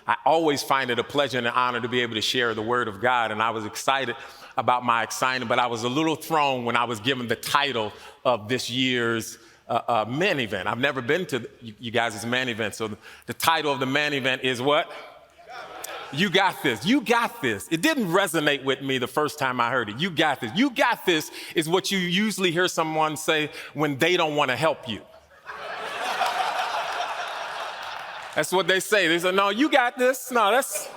I always find it a pleasure and an honor to be able to share the word of God. And I was excited about my assignment, but I was a little thrown when I was given the title of this year's ManEvent. I've never been to you guys' ManEvent. So the title of the ManEvent is what? You got this. You got this. It didn't resonate with me the first time I heard it. You got this. You got this is what you usually hear someone say when they don't want to help you. That's what they say. They say, no, you got this. No, that's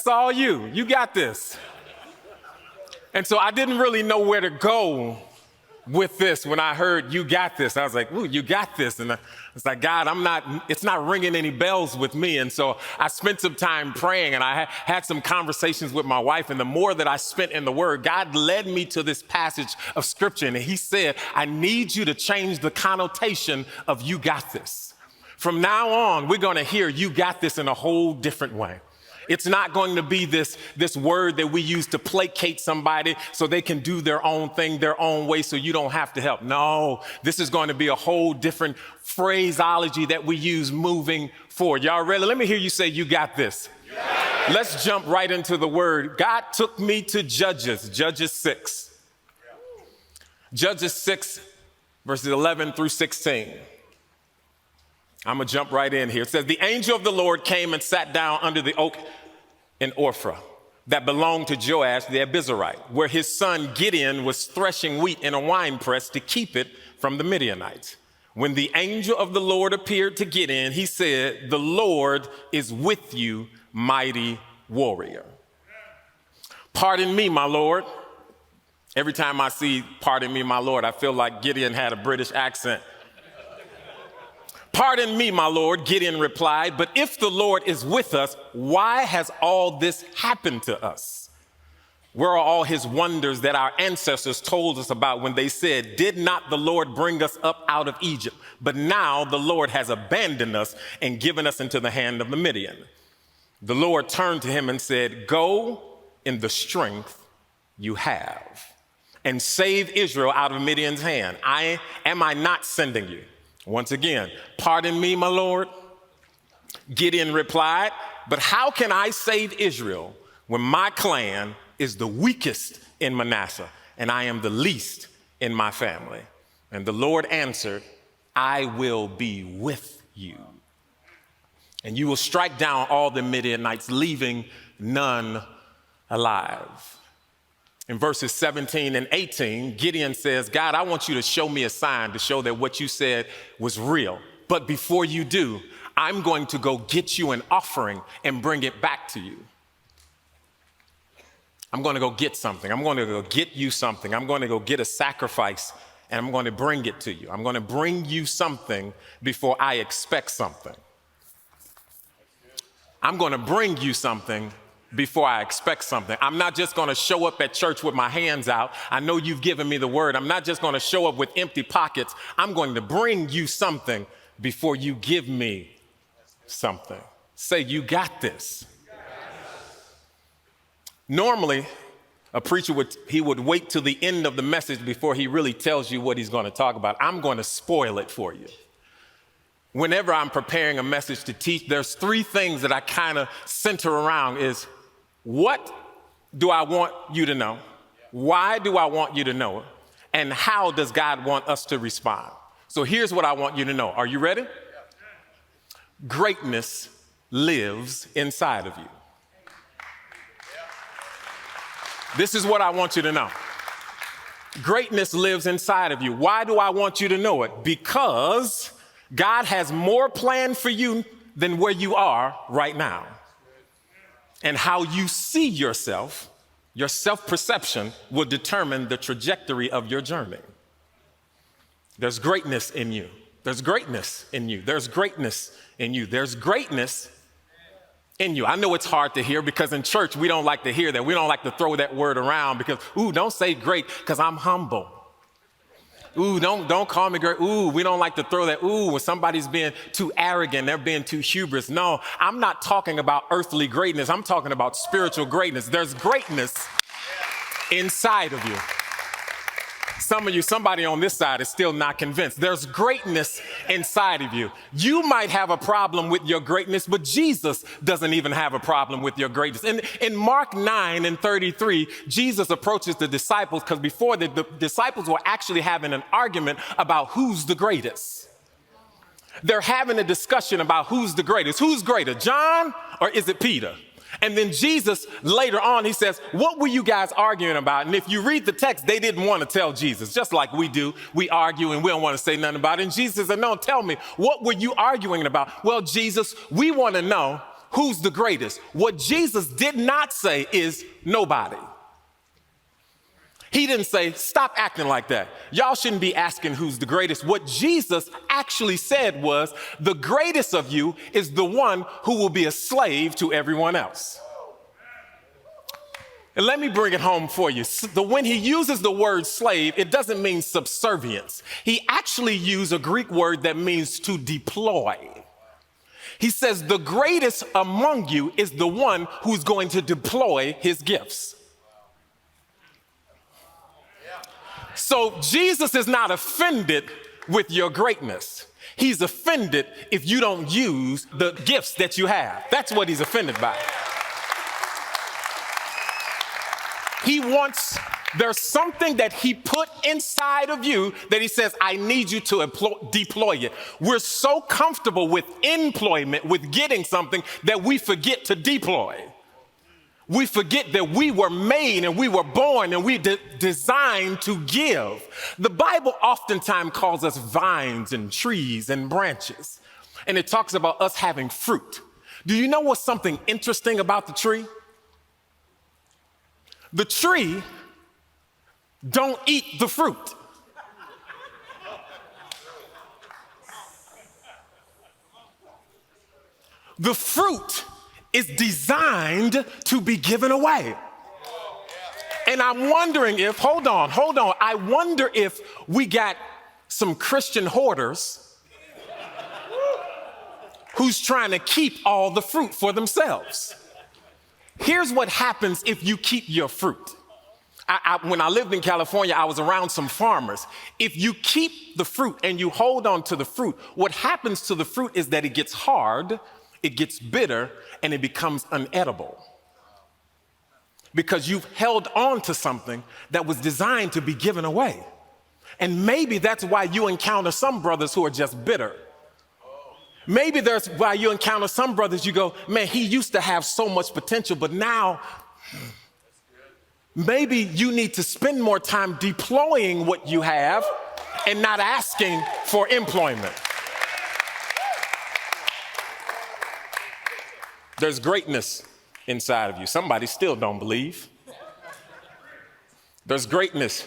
all you. You got this. And so I didn't really know where to go with this when I heard you got this. I was like, ooh, you got this. And it's like, God, it's not ringing any bells with me. And so I spent some time praying, and I had some conversations with my wife. And the more that I spent in the word, God led me to this passage of scripture. And he said, I need you to change the connotation of you got this. From now on, we're going to hear you got this in a whole different way. It's not going to be this word that we use to placate somebody so they can do their own thing, their own way, so you don't have to help. No, this is going to be a whole different phraseology that we use moving forward. Y'all ready? Let me hear you say, you got this. Yes. Let's jump right into the word. God took me to Judges 6. Judges 6, verses 11 through 16. I'm going to jump right in here. It says, the angel of the Lord came and sat down under the oak in Ophrah that belonged to Joash the Abiezrite, where his son Gideon was threshing wheat in a winepress to keep it from the Midianites. When the angel of the Lord appeared to Gideon, he said, the Lord is with you, mighty warrior. Pardon me, my Lord. Every time I see pardon me, my Lord, I feel like Gideon had a British accent. Pardon me, my Lord, Gideon replied, but if the Lord is with us, why has all this happened to us? Where are all his wonders that our ancestors told us about when they said, did not the Lord bring us up out of Egypt? But now the Lord has abandoned us and given us into the hand of the Midian. The Lord turned to him and said, go in the strength you have and save Israel out of Midian's hand. Am I not sending you? Once again, pardon me, my Lord. Gideon replied, but how can I save Israel when my clan is the weakest in Manasseh and I am the least in my family? And the Lord answered, I will be with you. And you will strike down all the Midianites, leaving none alive. In verses 17 and 18, Gideon says, God, I want you to show me a sign to show that what you said was real. But before you do, I'm going to go get you an offering and bring it back to you. I'm going to go get something. I'm going to go get you something. I'm going to go get a sacrifice, and I'm going to bring it to you. I'm going to bring you something before I expect something. I'm going to bring you something before I expect something. I'm not just going to show up at church with my hands out. I know you've given me the word. I'm not just going to show up with empty pockets. I'm going to bring you something before you give me something. Say, you got this. Normally, a preacher would wait till the end of the message before he really tells you what he's going to talk about. I'm going to spoil it for you. Whenever I'm preparing a message to teach, there's three things that I kind of center around is, what do I want you to know? Why do I want you to know it? And how does God want us to respond? So here's what I want you to know. Are you ready? Greatness lives inside of you. This is what I want you to know. Greatness lives inside of you. Why do I want you to know it? Because God has more planned for you than where you are right now. And how you see yourself, your self-perception, will determine the trajectory of your journey. There's greatness in you. There's greatness in you. There's greatness in you. There's greatness in you. I know it's hard to hear because in church, we don't like to hear that. We don't like to throw that word around because, don't say great because I'm humble. Don't call me great. We don't like to throw that. When somebody's being too arrogant, they're being too hubris. No, I'm not talking about earthly greatness. I'm talking about spiritual greatness. There's greatness inside of you. Some of you, somebody on this side is still not convinced. There's greatness inside of you. You might have a problem with your greatness, but Jesus doesn't even have a problem with your greatness. In Mark 9:33, Jesus approaches the disciples because before the disciples were actually having an argument about who's the greatest. They're having a discussion about who's the greatest. Who's greater, John or is it Peter? And then Jesus, later on, he says, what were you guys arguing about? And if you read the text, they didn't want to tell Jesus, just like we do. We argue and we don't want to say nothing about it. And Jesus said, no, tell me, what were you arguing about? Well, Jesus, we want to know who's the greatest. What Jesus did not say is nobody. He didn't say, stop acting like that. Y'all shouldn't be asking who's the greatest. What Jesus actually said was, the greatest of you is the one who will be a slave to everyone else. And let me bring it home for you. When he uses the word slave, it doesn't mean subservience. He actually used a Greek word that means to deploy. He says, the greatest among you is the one who's going to deploy his gifts. So Jesus is not offended with your greatness. He's offended if you don't use the gifts that you have. That's what he's offended by. There's something that he put inside of you that he says, I need you to deploy it. We're so comfortable with employment, with getting something, that we forget to deploy. We forget that we were made and we were born and we designed to give. The Bible oftentimes calls us vines and trees and branches. And it talks about us having fruit. Do you know what's something interesting about the tree? The tree don't eat the fruit. The fruit is designed to be given away. And I'm wondering if, hold on, I wonder if we got some Christian hoarders who's trying to keep all the fruit for themselves. Here's what happens if you keep your fruit. When I lived in California, I was around some farmers. If you keep the fruit and you hold on to the fruit, what happens to the fruit is that it gets hard, it gets bitter, and it becomes unedible. Because you've held on to something that was designed to be given away. And maybe that's why you encounter some brothers who are just bitter. Maybe that's why you encounter some brothers, you go, man, he used to have so much potential, but now maybe you need to spend more time deploying what you have and not asking for employment. There's greatness inside of you. Somebody still don't believe. There's greatness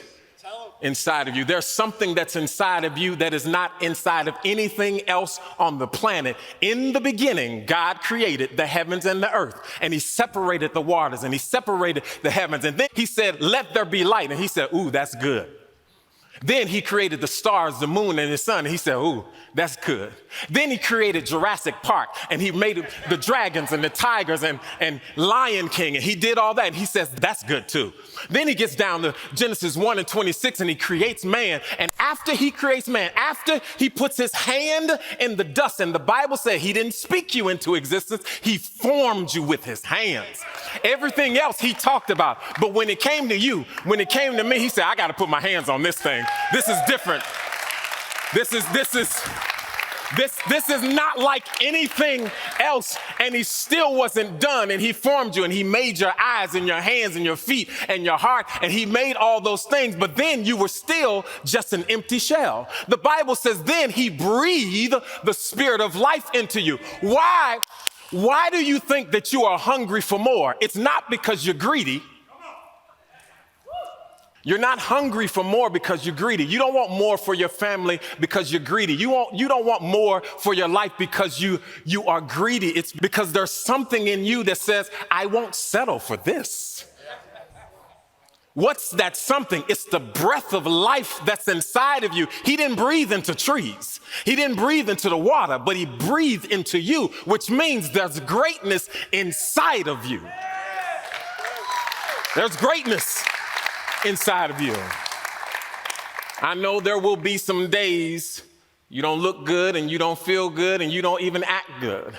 inside of you. There's something that's inside of you that is not inside of anything else on the planet. In the beginning, God created the heavens and the earth, and he separated the waters, and he separated the heavens. And then he said, let there be light. And he said, ooh, that's good. Then he created the stars, the moon, and the sun. And he said, ooh, that's good. Then he created Jurassic Park, and he made the dragons and the tigers and Lion King, and he did all that. And he says, that's good too. Then he gets down to Genesis 1:26, and he creates man. And after he creates man, after he puts his hand in the dust, and the Bible said he didn't speak you into existence, he formed you with his hands. Everything else he talked about. But when it came to you, when it came to me, he said, I got to put my hands on this thing. This is different. This is not like anything else. And he still wasn't done. And he formed you, and he made your eyes and your hands and your feet and your heart. And he made all those things. But then you were still just an empty shell. The Bible says then he breathed the spirit of life into you. Why? Why do you think that you are hungry for more? It's not because you're greedy. You're not hungry for more because you're greedy. You don't want more for your family because you're greedy. You don't want more for your life because you are greedy. It's because there's something in you that says, I won't settle for this. What's that something? It's the breath of life that's inside of you. He didn't breathe into trees. He didn't breathe into the water, but he breathed into you, which means there's greatness inside of you. There's greatness inside of you. I know there will be some days you don't look good and you don't feel good and you don't even act good.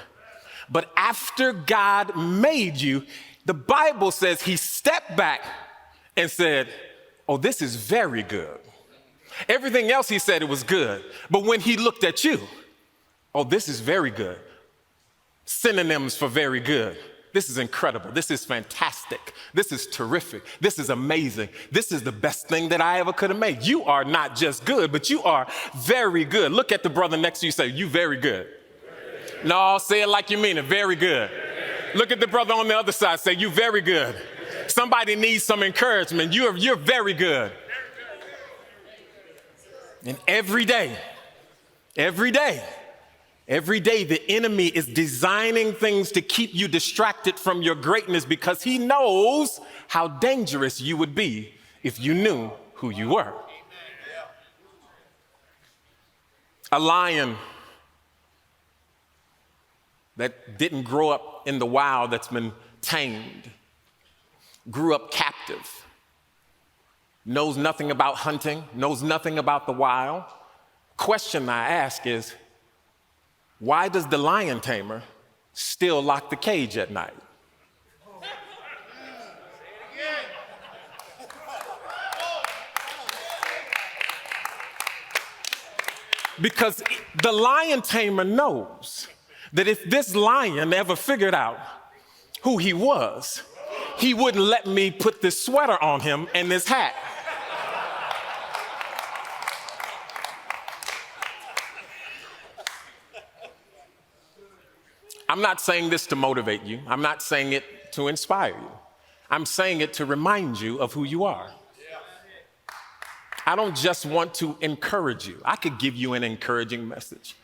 But after God made you, the Bible says he stepped back and said, oh, this is very good. Everything else he said it was good. But when he looked at you, oh, this is very good. Synonyms for very good. This is incredible. This is fantastic. This is terrific. This is amazing. This is the best thing that I ever could have made. You are not just good, but you are very good. Look at the brother next to you, say, you very good. No, say it like you mean it, very good. Look at the brother on the other side, say, you very good. Somebody needs some encouragement. You're very good. And every day, the enemy is designing things to keep you distracted from your greatness because he knows how dangerous you would be if you knew who you were. A lion that didn't grow up in the wild, that's been tamed, grew up captive, knows nothing about hunting, knows nothing about the wild. Question I ask is, why does the lion tamer still lock the cage at night? Because the lion tamer knows that if this lion ever figured out who he was, he wouldn't let me put this sweater on him and this hat. I'm not saying this to motivate you. I'm not saying it to inspire you. I'm saying it to remind you of who you are. I don't just want to encourage you. I could give you an encouraging message.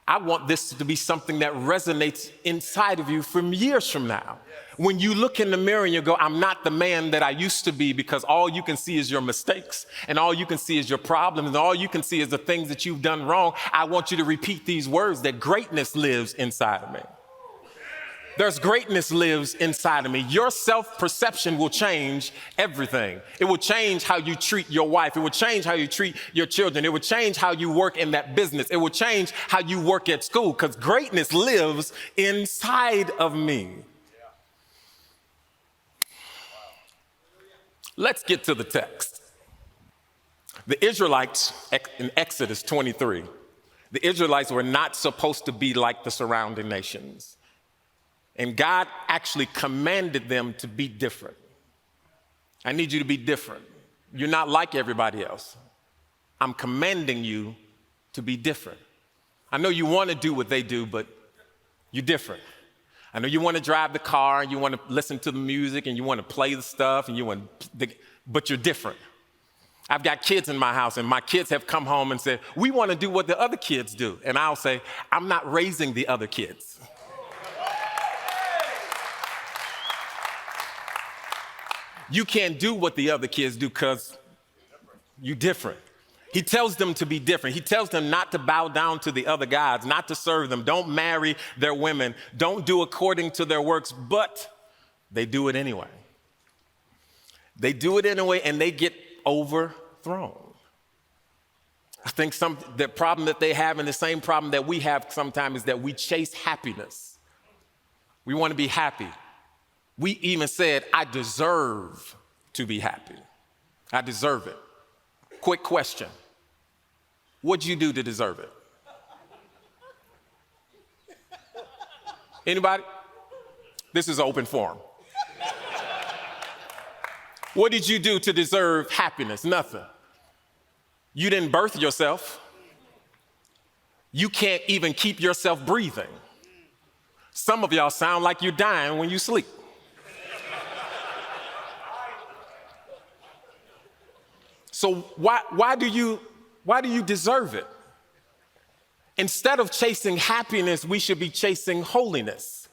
I want this to be something that resonates inside of you from years from now. When you look in the mirror and you go, I'm not the man that I used to be, because all you can see is your mistakes and all you can see is your problems and all you can see is the things that you've done wrong. I want you to repeat these words that greatness lives inside of me. There's greatness lives inside of me. Your self-perception will change everything. It will change how you treat your wife. It will change how you treat your children. It will change how you work in that business. It will change how you work at school, because greatness lives inside of me. Let's get to the text. The Israelites in Exodus 23, the Israelites were not supposed to be like the surrounding nations. And God actually commanded them to be different. I need you to be different. You're not like everybody else. I'm commanding you to be different. I know you want to do what they do, but you're different. I know you want to drive the car, and you want to listen to the music, and you want to play the stuff, and but you're different. I've got kids in my house, and my kids have come home and said, we want to do what the other kids do. And I'll say, I'm not raising the other kids. You can't do what the other kids do because you're different. He tells them to be different. He tells them not to bow down to the other gods, not to serve them. Don't marry their women. Don't do according to their works, but they do it anyway. They do it anyway, and they get overthrown. I think the problem that they have, and the same problem that we have sometimes, is that we chase happiness. We want to be happy. We even said, I deserve to be happy. I deserve it. Quick question. What'd you do to deserve it? Anybody? This is an open forum. What did you do to deserve happiness? Nothing. You didn't birth yourself. You can't even keep yourself breathing. Some of y'all sound like you're dying when you sleep. So why do you deserve it? Instead of chasing happiness, we should be chasing holiness.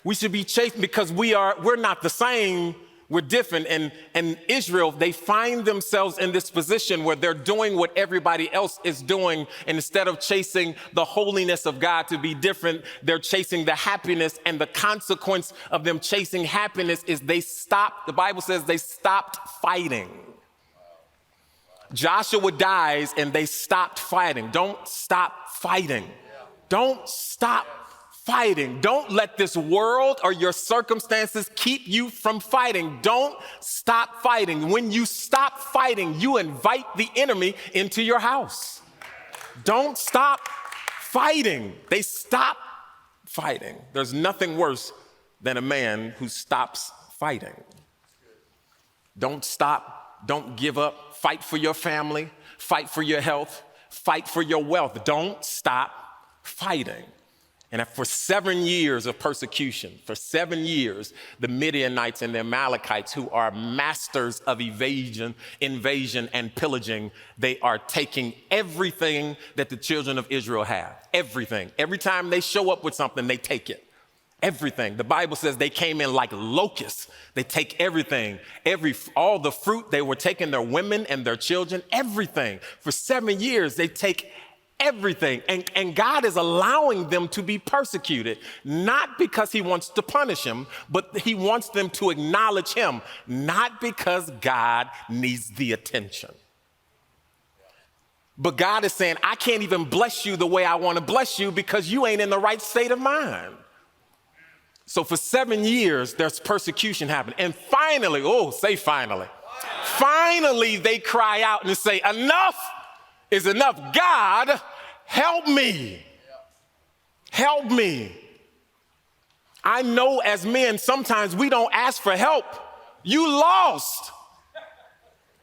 We should be chasing, because we're not the same, we're different. And Israel, they find themselves in this position where they're doing what everybody else is doing. And instead of chasing the holiness of God to be different, they're chasing the happiness. And the consequence of them chasing happiness is the Bible says they stopped fighting. Joshua dies and they stopped fighting. Don't stop fighting. Don't stop fighting. Don't let this world or your circumstances keep you from fighting. Don't stop fighting. When you stop fighting, you invite the enemy into your house. Don't stop fighting. They stop fighting. There's nothing worse than a man who stops fighting. Don't stop. Don't give up. Fight for your family. Fight for your health. Fight for your wealth. Don't stop fighting. And for 7 years of persecution, for 7 years, the Midianites and the Amalekites, who are masters of invasion, and pillaging, they are taking everything that the children of Israel have. Everything. Every time they show up with something, they take it. Everything. The Bible says they came in like locusts. They take everything. All the fruit, they were taking their women and their children, everything. For 7 years, they take everything. And God is allowing them to be persecuted, not because he wants to punish them, but he wants them to acknowledge him, not because God needs the attention. But God is saying, I can't even bless you the way I want to bless you because you ain't in the right state of mind. So for 7 years, there's persecution happening. And finally, say finally. Finally, they cry out and say, enough is enough. God, help me. Help me. I know as men, sometimes we don't ask for help. You lost.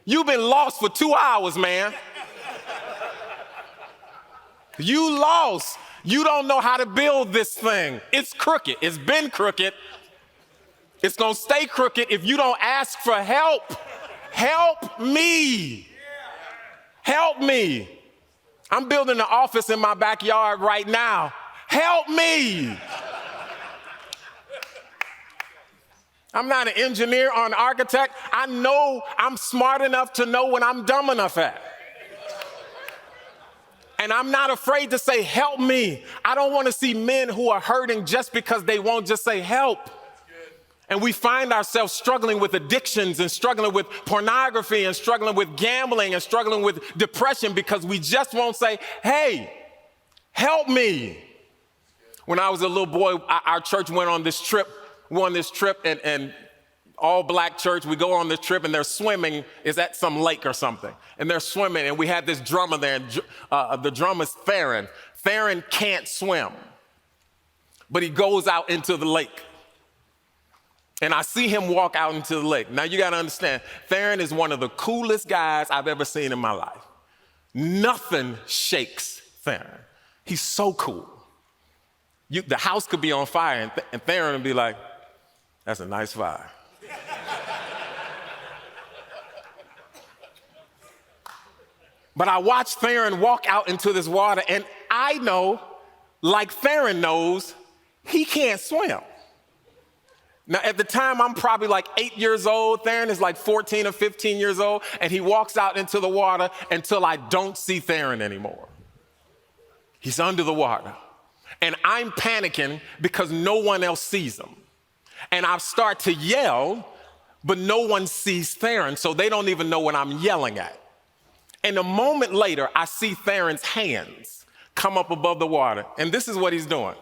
You've been lost for 2 hours, man. You lost. You don't know how to build this thing. It's crooked. It's been crooked. It's going to stay crooked if you don't ask for help. Help me. Help me. I'm building an office in my backyard right now. Help me. I'm not an engineer or an architect. I know I'm smart enough to know when I'm dumb enough at. And I'm not afraid to say, help me. I don't want to see men who are hurting just because they won't just say help. And we find ourselves struggling with addictions and struggling with pornography and struggling with gambling and struggling with depression because we just won't say, hey, help me. When I was a little boy, our church went on this trip. And all black church, we go on this trip and they're swimming, is at some lake or something. And they're swimming and we had this drummer there, and the drummer's Theron. Theron can't swim, but he goes out into the lake. And I see him walk out into the lake. Now you gotta understand, Theron is one of the coolest guys I've ever seen in my life. Nothing shakes Theron. He's so cool. The house could be on fire and Theron would be like, that's a nice fire. But I watched Theron walk out into this water, and I know, like Theron knows, he can't swim. Now, at the time, I'm probably like 8 years old. Theron is like 14 or 15 years old, and he walks out into the water until I don't see Theron anymore. He's under the water, and I'm panicking because no one else sees him. And I start to yell, but no one sees Theron, so they don't even know what I'm yelling at. And a moment later, I see Theron's hands come up above the water, and this is what he's doing.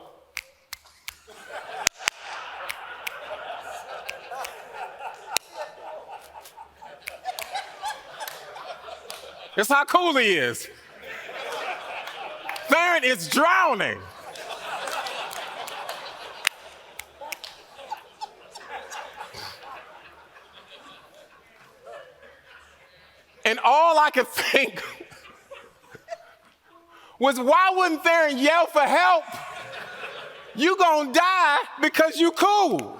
That's how cool he is. Theron is drowning. And all I could think was, why wouldn't Theron yell for help? You gonna die because you cool.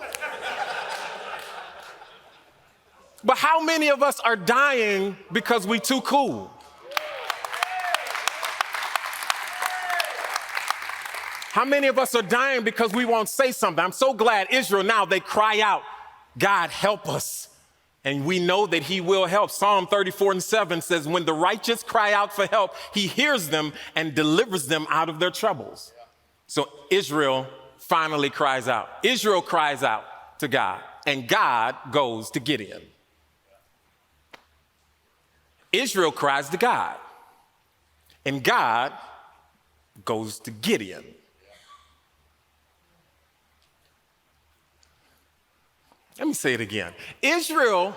But how many of us are dying because we too cool? How many of us are dying because we won't say something? I'm so glad Israel now, they cry out, God, help us. And we know that he will help. Psalm 34:7 says, when the righteous cry out for help, he hears them and delivers them out of their troubles. So Israel finally cries out. Israel cries out to God, and God goes to Gideon. Israel cries to God, and God goes to Gideon. Let me say it again. Israel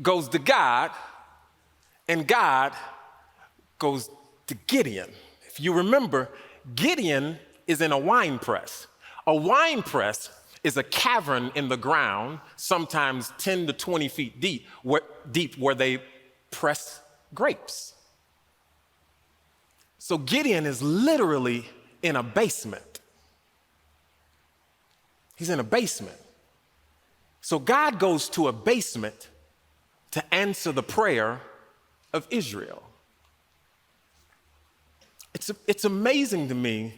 goes to God, and God goes to Gideon. If you remember, Gideon is in a wine press. A wine press is a cavern in the ground, sometimes 10 to 20 feet deep, where they press grapes. So Gideon is literally in a basement. He's in a basement. So God goes to a basement to answer the prayer of Israel. It's amazing to me.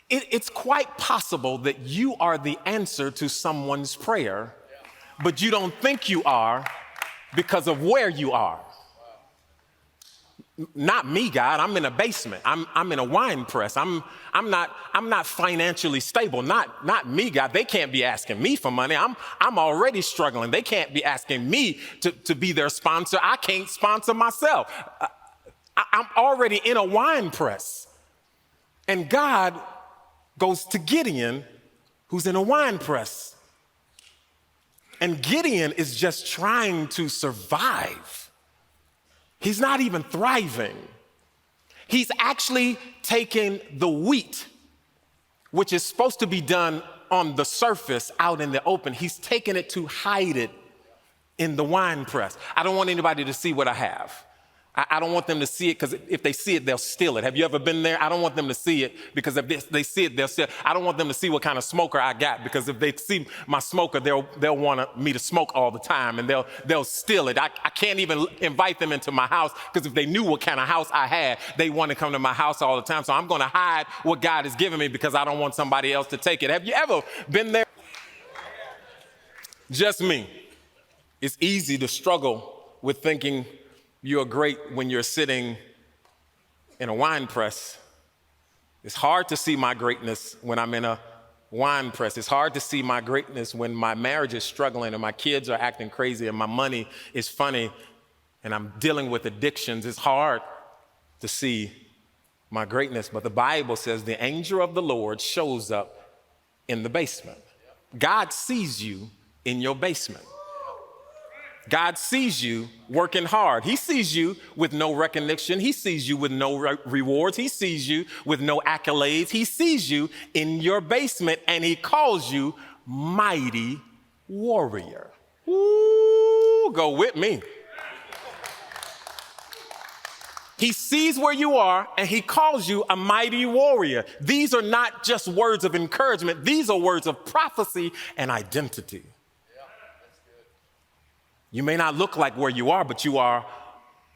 It's quite possible that you are the answer to someone's prayer, but you don't think you are because of where you are. Not me, God. I'm in a basement. I'm in a wine press. I'm not financially stable. Not me, God. They can't be asking me for money. I'm already struggling. They can't be asking me to be their sponsor. I can't sponsor myself. I'm already in a wine press. And God goes to Gideon, who's in a wine press. And Gideon is just trying to survive. He's not even thriving. He's actually taking the wheat, which is supposed to be done on the surface out in the open. He's taking it to hide it in the wine press. I don't want anybody to see what I have. I don't want them to see it because if they see it, they'll steal it. Have you ever been there? I don't want them to see it because if they see it, they'll steal it. I don't want them to see what kind of smoker I got because if they see my smoker, they'll want me to smoke all the time and they'll steal it. I can't even invite them into my house because if they knew what kind of house I had, they want to come to my house all the time. So I'm going to hide what God has given me because I don't want somebody else to take it. Have you ever been there? Just me. It's easy to struggle with thinking you're great when you're sitting in a wine press. It's hard to see my greatness when I'm in a wine press. It's hard to see my greatness when my marriage is struggling and my kids are acting crazy and my money is funny and I'm dealing with addictions. It's hard to see my greatness, but the Bible says the angel of the Lord shows up in the basement. God sees you in your basement. God sees you working hard. He sees you with no recognition. He sees you with no rewards. He sees you with no accolades. He sees you in your basement and he calls you mighty warrior. Ooh, go with me. He sees where you are and he calls you a mighty warrior. These are not just words of encouragement. These are words of prophecy and identity. You may not look like where you are, but you are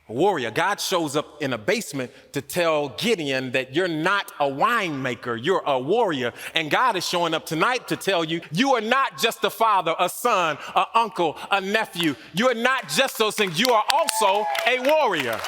a warrior. God shows up in a basement to tell Gideon that you're not a winemaker, you're a warrior. And God is showing up tonight to tell you, you are not just a father, a son, an uncle, a nephew. You are not just those things. You are also a warrior.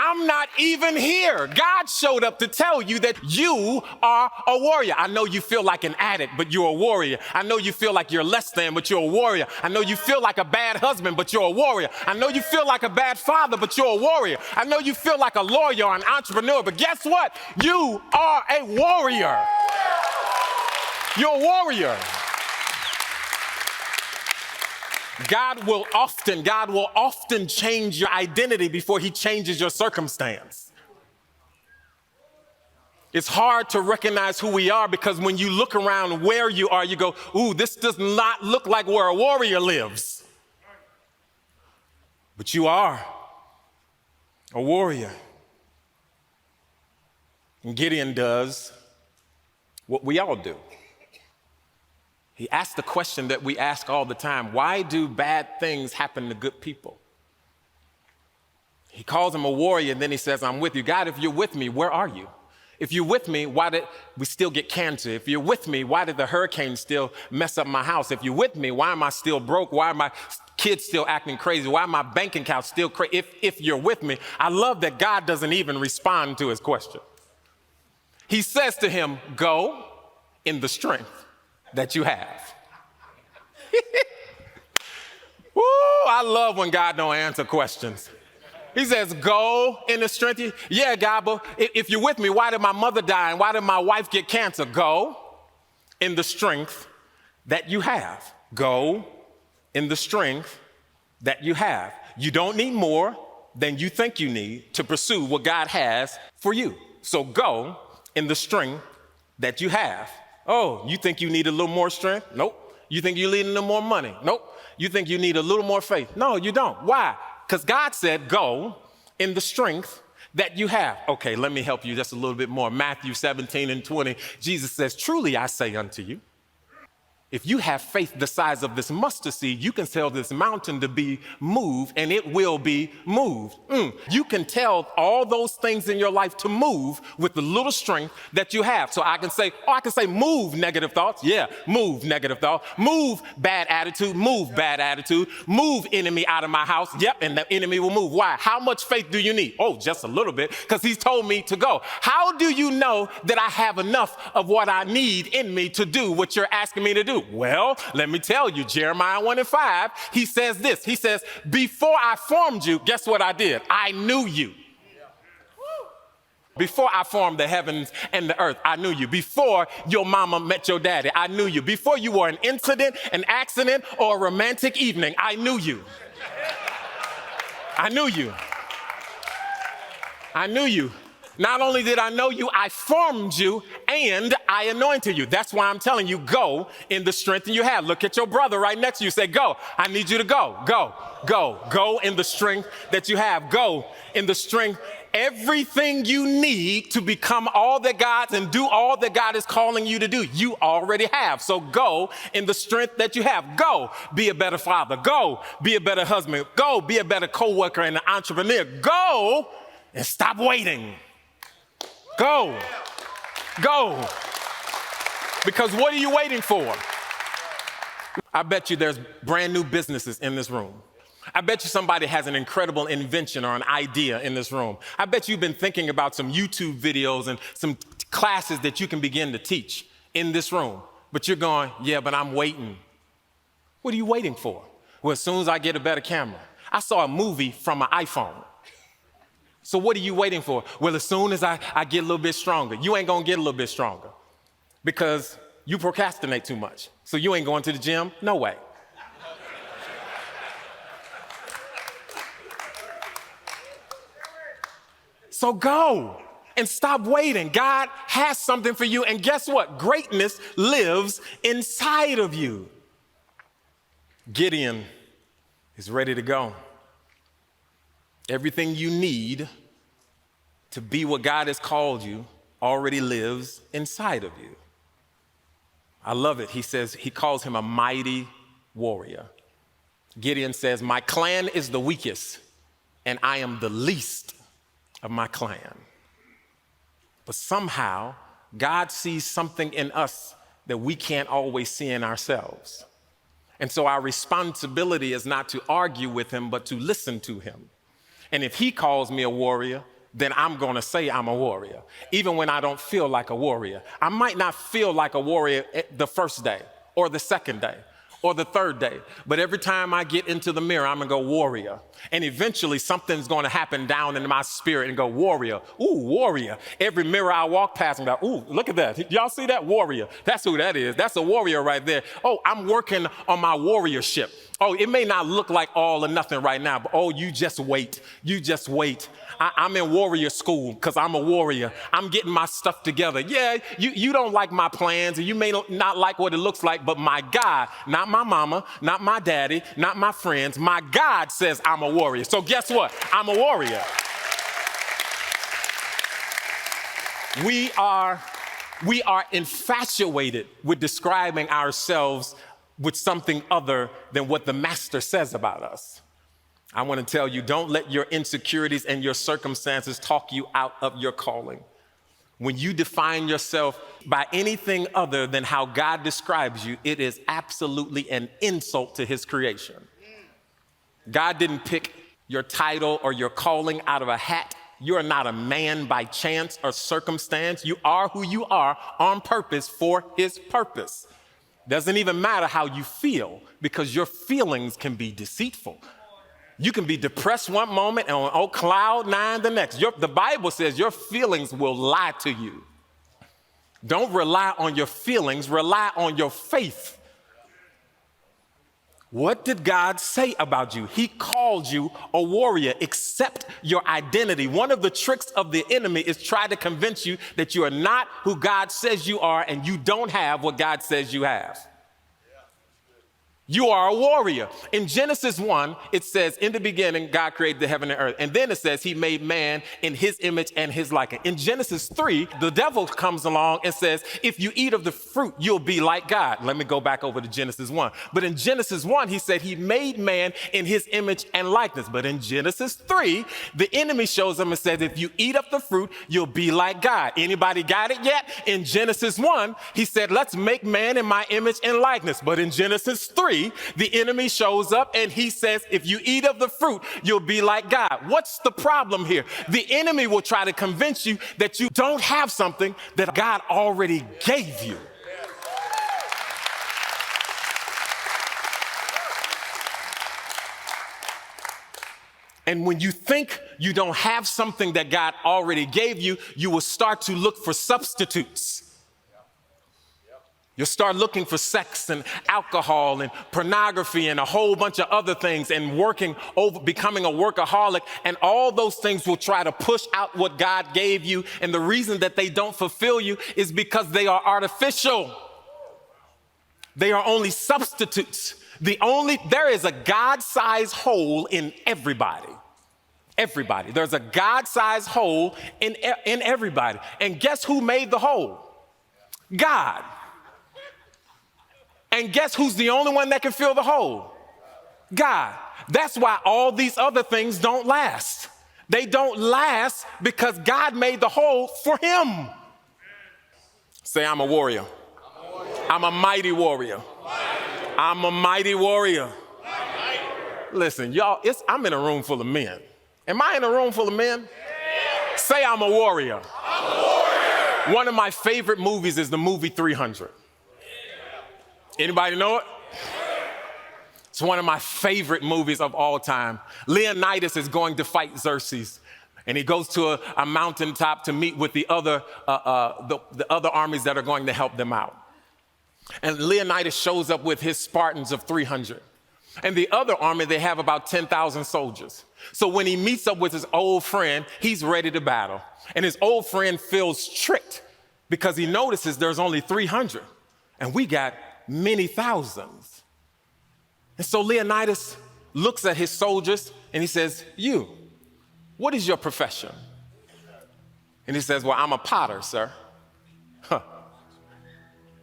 I'm not even here. God showed up to tell you that you are a warrior. I know you feel like an addict, but you're a warrior. I know you feel like you're less than, but you're a warrior. I know you feel like a bad husband, but you're a warrior. I know you feel like a bad father, but you're a warrior. I know you feel like a lawyer or an entrepreneur, but guess what? You are a warrior. You're a warrior. God will often change your identity before he changes your circumstance. It's hard to recognize who we are because when you look around where you are, you go, ooh, this does not look like where a warrior lives. But you are a warrior. And Gideon does what we all do. He asked the question that we ask all the time, why do bad things happen to good people? He calls him a warrior, and then he says, I'm with you. God, if you're with me, where are you? If you're with me, why did we still get cancer? If you're with me, why did the hurricane still mess up my house? If you're with me, why am I still broke? Why are my kids still acting crazy? Why are my bank accounts still crazy? If you're with me, I love that God doesn't even respond to his question. He says to him, go in the strength that you have. Woo, I love when God don't answer questions. He says, go in the strength. Yeah, God, but if you're with me, why did my mother die and why did my wife get cancer? Go in the strength that you have. Go in the strength that you have. You don't need more than you think you need to pursue what God has for you. So go in the strength that you have. Oh, you think you need a little more strength? Nope. You think you need a little more money? Nope. You think you need a little more faith? No, you don't. Why? Because God said, go in the strength that you have. Okay, let me help you just a little bit more. Matthew 17:20, Jesus says, truly I say unto you, if you have faith the size of this mustard seed, you can tell this mountain to be moved and it will be moved. You can tell all those things in your life to move with the little strength that you have. So I can say, move negative thoughts. Yeah, move negative thought. Move bad attitude. Move bad attitude. Move enemy out of my house. Yep, and the enemy will move. Why? How much faith do you need? Oh, just a little bit, because he's told me to go. How do you know that I have enough of what I need in me to do what you're asking me to do? Well, let me tell you, Jeremiah 1:5, he says this. He says, before I formed you, guess what I did? I knew you. Before I formed the heavens and the earth, I knew you. Before your mama met your daddy, I knew you. Before you were an incident, an accident, or a romantic evening, I knew you. I knew you. I knew you. Not only did I know you, I formed you and I anointed you. That's why I'm telling you, go in the strength that you have. Look at your brother right next to you. Say, go. I need you to go. Go. Go. Go in the strength that you have. Go in the strength. Everything you need to become all that God and do all that God is calling you to do, you already have. So go in the strength that you have. Go be a better father. Go be a better husband. Go be a better co-worker and an entrepreneur. Go and stop waiting. Go. Go. Because what are you waiting for? I bet you there's brand new businesses in this room. I bet you somebody has an incredible invention or an idea in this room. I bet you've been thinking about some YouTube videos and some classes that you can begin to teach in this room. But you're going, yeah, but I'm waiting. What are you waiting for? Well, as soon as I get a better camera. I saw a movie from an iPhone. So what are you waiting for? Well, as soon as I get a little bit stronger. You ain't gonna get a little bit stronger because you procrastinate too much. So you ain't going to the gym? No way. So go and stop waiting. God has something for you. And guess what? Greatness lives inside of you. Gideon is ready to go. Everything you need to be what God has called you already lives inside of you. I love it. He says, he calls him a mighty warrior. Gideon says, my clan is the weakest, and I am the least of my clan. But somehow, God sees something in us that we can't always see in ourselves. And so our responsibility is not to argue with him, but to listen to him. And if he calls me a warrior, then I'm going to say I'm a warrior, even when I don't feel like a warrior. I might not feel like a warrior the first day or the second day or the third day, but every time I get into the mirror, I'm going to go warrior. And eventually something's going to happen down in my spirit and go warrior. Ooh, warrior. Every mirror I walk past and go, ooh, look at that. Y'all see that? Warrior. That's who that is. That's a warrior right there. Oh, I'm working on my warriorship. Oh, it may not look like all or nothing right now, but oh, you just wait. You just wait. I'm in warrior school because I'm a warrior. I'm getting my stuff together. Yeah, you don't like my plans, and you may not like what it looks like, but my God, not my mama, not my daddy, not my friends, my God says I'm a warrior. So guess what? I'm a warrior. We are infatuated with describing ourselves with something other than what the master says about us. I want to tell you, don't let your insecurities and your circumstances talk you out of your calling. When you define yourself by anything other than how God describes you, it is absolutely an insult to his creation. God didn't pick your title or your calling out of a hat You are not a man by chance or circumstance. You are who you are on purpose for his purpose. Doesn't even matter how you feel, because your feelings can be deceitful. You can be depressed one moment and on cloud nine the next. The Bible says your feelings will lie to you. Don't rely on your feelings, rely on your faith. What did God say about you? He called you a warrior. Accept your identity. One of the tricks of the enemy is try to convince you that you are not who God says you are and you don't have what God says you have. You are a warrior. In Genesis 1, it says, in the beginning, God created the heaven and earth. And then it says he made man in his image and his likeness. In Genesis 3, the devil comes along and says, if you eat of the fruit, you'll be like God. Let me go back over to Genesis 1. But in Genesis 1, he said he made man in his image and likeness. But in Genesis 3, the enemy shows him and says, if you eat of the fruit, you'll be like God. Anybody got it yet? In Genesis 1, he said, let's make man in my image and likeness. But in Genesis 3, the enemy shows up and he says, if you eat of the fruit, you'll be like God. What's the problem here? The enemy will try to convince you that you don't have something that God already gave you. And when you think you don't have something that God already gave you, you will start to look for substitutes. You'll start looking for sex and alcohol and pornography and a whole bunch of other things and becoming a workaholic. And all those things will try to push out what God gave you. And the reason that they don't fulfill you is because they are artificial. They are only substitutes. There is a God-sized hole in everybody. Everybody. There's a God-sized hole in everybody. And guess who made the hole? God. And guess who's the only one that can fill the hole? God. That's why all these other things don't last. They don't last because God made the hole for him. Say, I'm a warrior. I'm a mighty warrior. I'm a mighty warrior. Listen, y'all, I'm in a room full of men. Am I in a room full of men? Say, I'm a warrior. I'm a warrior. One of my favorite movies is the movie 300. Anybody know it? It's one of my favorite movies of all time. Leonidas is going to fight Xerxes, and he goes to a mountaintop to meet with the other armies that are going to help them out. And Leonidas shows up with his Spartans of 300. And the other army, they have about 10,000 soldiers. So when he meets up with his old friend, he's ready to battle. And his old friend feels tricked because he notices there's only 300, and we got many thousands. And so Leonidas looks at his soldiers and he says, what is your profession? And he says, well, I'm a potter, sir. Huh.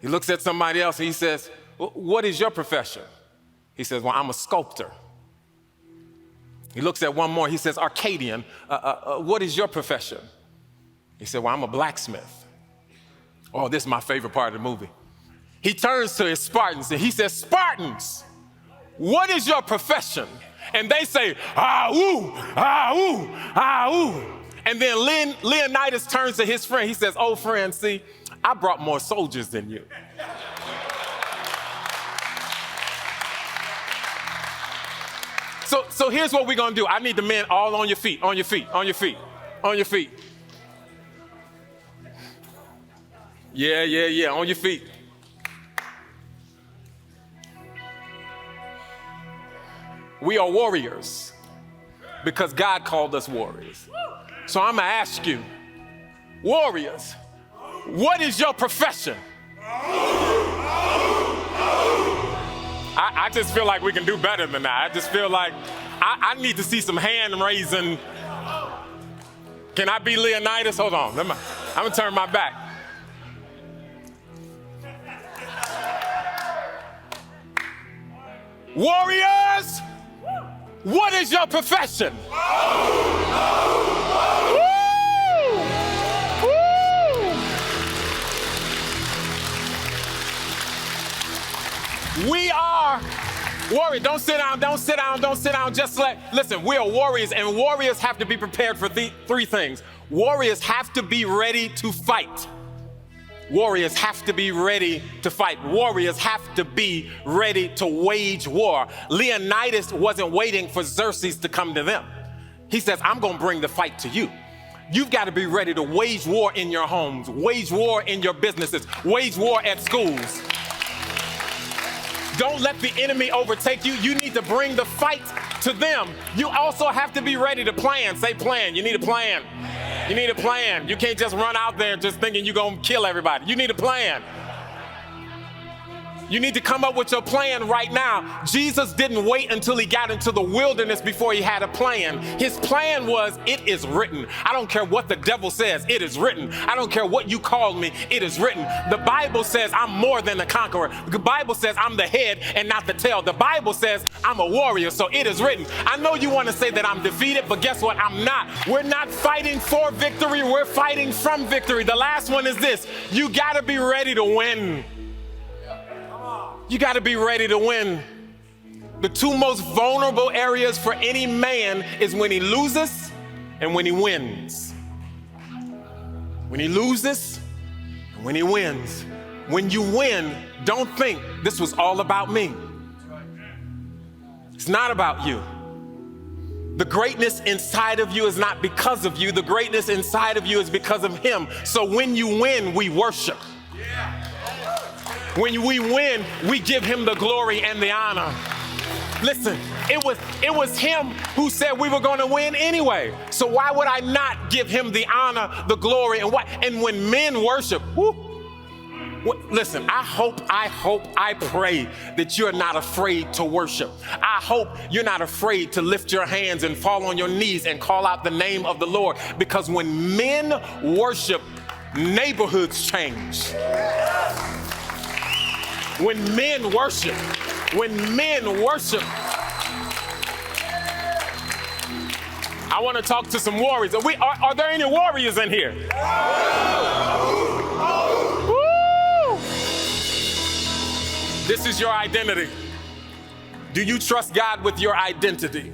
He looks at somebody else and he says, what is your profession? He says, well, I'm a sculptor. He looks at one more. He says, Arcadian, what is your profession? He said, well, I'm a blacksmith. Oh, this is my favorite part of the movie. He turns to his Spartans and he says, Spartans, what is your profession? And they say, ah-ooh, ah-ooh, ah-ooh. And then Leonidas turns to his friend. He says, oh, friend, see, I brought more soldiers than you. So here's what we're going to do. I need the men all on your feet, on your feet, on your feet, on your feet. Yeah, on your feet. We are warriors because God called us warriors. So I'm going to ask you, warriors, what is your profession? I just feel like we can do better than that. I just feel like I need to see some hand raising. Can I be Leonidas? Hold on. I'm going to turn my back. Warriors, what is your profession? We are Warrior, don't sit down, don't sit down, don't sit down. Listen, we are warriors, and warriors have to be prepared for three things. Warriors have to be ready to fight. Warriors have to be ready to fight. Warriors have to be ready to wage war. Leonidas wasn't waiting for Xerxes to come to them. He says, I'm going to bring the fight to you. You've got to be ready to wage war in your homes, wage war in your businesses, wage war at schools. Don't let the enemy overtake you. You need to bring the fight to them. You also have to be ready to plan. Say plan. You need a plan. You need a plan. You can't just run out there just thinking you're going to kill everybody. You need a plan. You need to come up with your plan right now. Jesus didn't wait until he got into the wilderness before he had a plan. His plan was, it is written. I don't care what the devil says, it is written. I don't care what you call me, it is written. The Bible says I'm more than a conqueror. The Bible says I'm the head and not the tail. The Bible says I'm a warrior, so it is written. I know you want to say that I'm defeated, but guess what? I'm not. We're not fighting for victory, we're fighting from victory. The last one is this: you got to be ready to win. You got to be ready to win. The two most vulnerable areas for any man is when he loses and when he wins. When he loses and when he wins. When you win, don't think this was all about me. It's not about you. The greatness inside of you is not because of you. The greatness inside of you is because of him. So when you win, we worship. When we win, we give him the glory and the honor. Listen, it was him who said we were going to win anyway. So why would I not give him the honor, the glory, and what? And when men worship, listen, I pray that you're not afraid to worship. I hope you're not afraid to lift your hands and fall on your knees and call out the name of the Lord. Because when men worship, neighborhoods change. When men worship, I want to talk to some warriors. Are there any warriors in here? Woo! This is your identity. Do you trust God with your identity?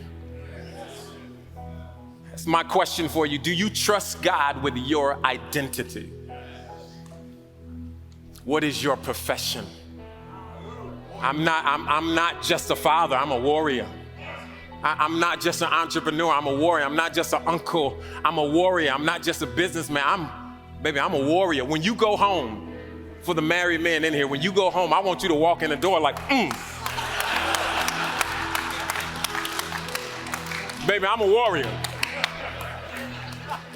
That's my question for you. Do you trust God with your identity? What is your profession? I'm not just a father, I'm a warrior. I'm not just an entrepreneur, I'm a warrior. I'm not just an uncle, I'm a warrior. I'm not just a businessman, I'm a warrior. When you go home, for the married men in here, when you go home, I want you to walk in the door like, Baby, I'm a warrior.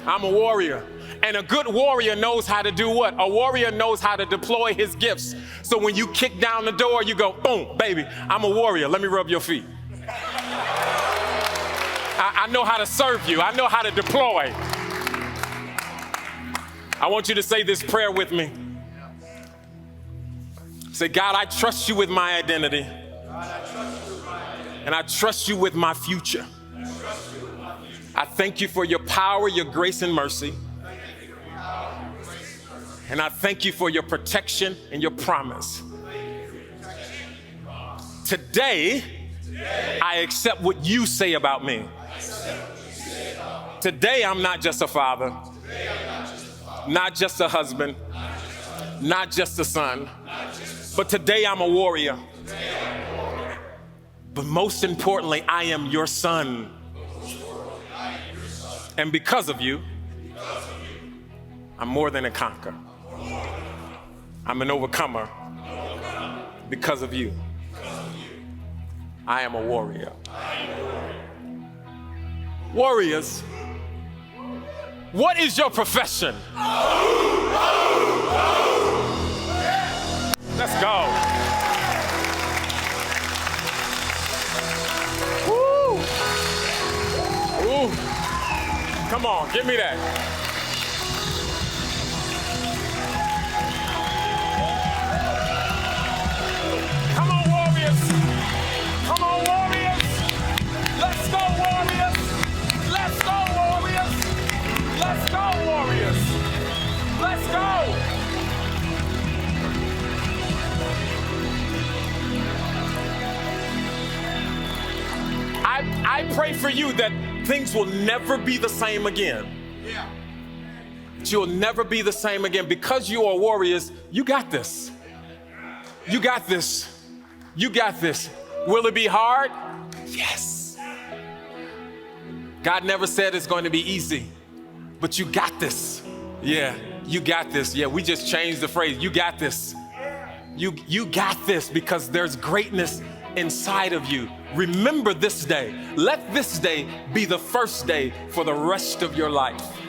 I'm a warrior. And a good warrior knows how to do what? A warrior knows how to deploy his gifts. So when you kick down the door, you go, boom, baby, I'm a warrior. Let me rub your feet. I know how to serve you. I know how to deploy. I want you to say this prayer with me. Say, God, I trust you with my identity. And I trust you with my future. I thank you for your power, your grace, and mercy. And I thank you for your protection and your promise. Today, I accept what you say about me. Today, I'm not just a father, not just a husband, not just a son, but today I'm a warrior. But most importantly, I am your son. And because of you, I'm more than a conqueror. I'm an overcomer because of you. I am a warrior. Warriors, what is your profession? Let's go. Woo. Ooh. Come on, give me that. Let's go, warriors! Let's go, warriors! Let's go, warriors! Let's go! for you that things will never be the same again. That you'll never be the same again. Because you are warriors, you got this. You got this. You got this. Will it be hard? Yes. God never said it's going to be easy, but you got this. Yeah, you got this. Yeah, we just changed the phrase. You got this. You got this because there's greatness inside of you. Remember this day. Let this day be the first day for the rest of your life.